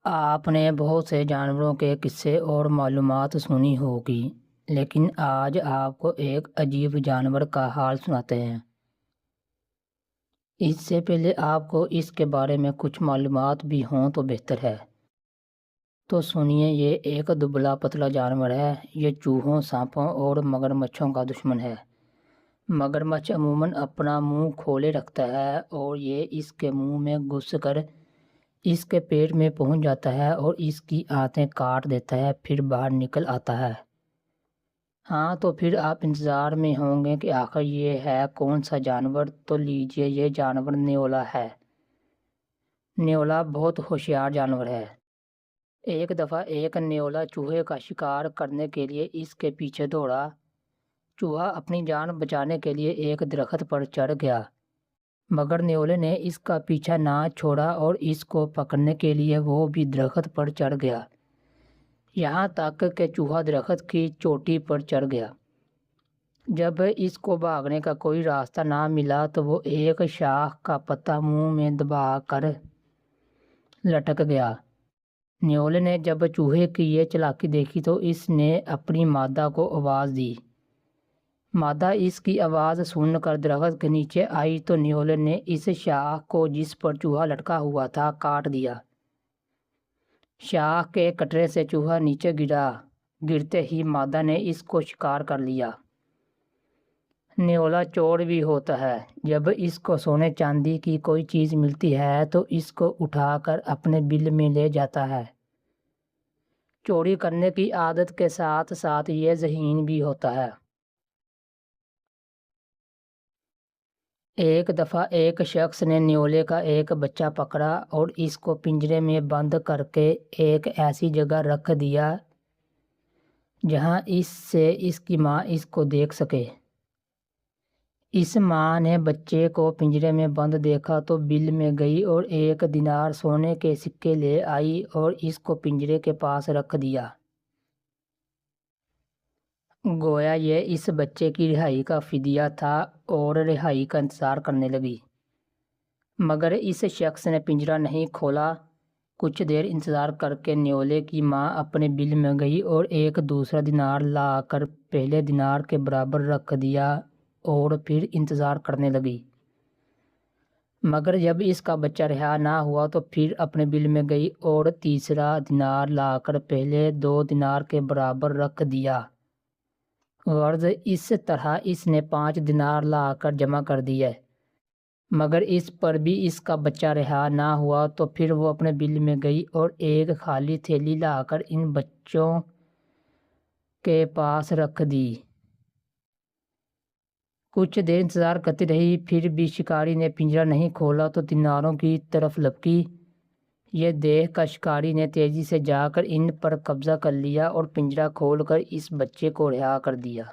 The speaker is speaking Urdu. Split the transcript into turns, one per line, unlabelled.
آپ نے بہت سے جانوروں کے قصے اور معلومات سنی ہوگی، لیکن آج آپ کو ایک عجیب جانور کا حال سناتے ہیں۔ اس سے پہلے آپ کو اس کے بارے میں کچھ معلومات بھی ہوں تو بہتر ہے۔ تو سنیے، یہ ایک دبلا پتلا جانور ہے۔ یہ چوہوں، سانپوں اور مگرمچھوں کا دشمن ہے۔ مگرمچھ عموماً اپنا منہ کھولے رکھتا ہے اور یہ اس کے منہ میں گھس کر اس کے پیٹ میں پہنچ جاتا ہے اور اس کی آنتیں کاٹ دیتا ہے، پھر باہر نکل آتا ہے۔ ہاں، تو پھر آپ انتظار میں ہوں گے کہ آخر یہ ہے کون سا جانور؟ تو لیجیے، یہ جانور نیولا ہے۔ نیولا بہت ہوشیار جانور ہے۔ ایک دفعہ ایک نیولا چوہے کا شکار کرنے کے لیے اس کے پیچھے دوڑا۔ چوہا اپنی جان بچانے کے لیے ایک درخت پر چڑھ گیا، مگر نیولے نے اس کا پیچھا نہ چھوڑا اور اس کو پکڑنے کے لیے وہ بھی درخت پر چڑھ گیا، یہاں تک کہ چوہا درخت کی چوٹی پر چڑھ گیا۔ جب اس کو بھاگنے کا کوئی راستہ نہ ملا تو وہ ایک شاخ کا پتا منہ میں دبا کر لٹک گیا۔ نیولے نے جب چوہے کی یہ چالاکی دیکھی تو اس نے اپنی مادہ کو آواز دی۔ مادہ اس کی آواز سن کر درخت کے نیچے آئی تو نیولے نے اس شاخ کو جس پر چوہا لٹکا ہوا تھا کاٹ دیا۔ شاخ کے کٹنے سے چوہا نیچے گرا۔ گرتے ہی مادہ نے اس کو شکار کر لیا۔ نیولا چور بھی ہوتا ہے۔ جب اس کو سونے چاندی کی کوئی چیز ملتی ہے تو اس کو اٹھا کر اپنے بل میں لے جاتا ہے۔ چوری کرنے کی عادت کے ساتھ ساتھ یہ ذہین بھی ہوتا ہے۔ ایک دفعہ ایک شخص نے نیولے کا ایک بچہ پکڑا اور اس کو پنجرے میں بند کر کے ایک ایسی جگہ رکھ دیا جہاں اس سے اس کی ماں اس کو دیکھ سکے۔ اس ماں نے بچے کو پنجرے میں بند دیکھا تو بل میں گئی اور 1 دینار سونے کے سکے لے آئی اور اس کو پنجرے کے پاس رکھ دیا۔ گویا یہ اس بچے کی رہائی کا فدیہ تھا اور رہائی کا انتظار کرنے لگی، مگر اس شخص نے پنجرہ نہیں کھولا۔ کچھ دیر انتظار کر کے نیولے کی ماں اپنے بل میں گئی اور ایک دوسرا دینار لا کر پہلے دینار کے برابر رکھ دیا اور پھر انتظار کرنے لگی، مگر جب اس کا بچہ رہا نہ ہوا تو پھر اپنے بل میں گئی اور تیسرا دینار لا کر پہلے 2 دینار کے برابر رکھ دیا۔ غرض اس طرح اس نے 5 دینار لا کر جمع کر دیے، مگر اس پر بھی اس کا بچہ رہا نہ ہوا تو پھر وہ اپنے بل میں گئی اور ایک خالی تھیلی لا کر ان بچوں کے پاس رکھ دی۔ کچھ دیر انتظار کرتی رہی، پھر بھی شکاری نے پنجرہ نہیں کھولا تو دیناروں کی طرف لپکی۔ یہ دیکھ کر شکاری نے تیزی سے جا کر ان پر قبضہ کر لیا اور پنجرہ کھول کر اس بچے کو رہا کر دیا۔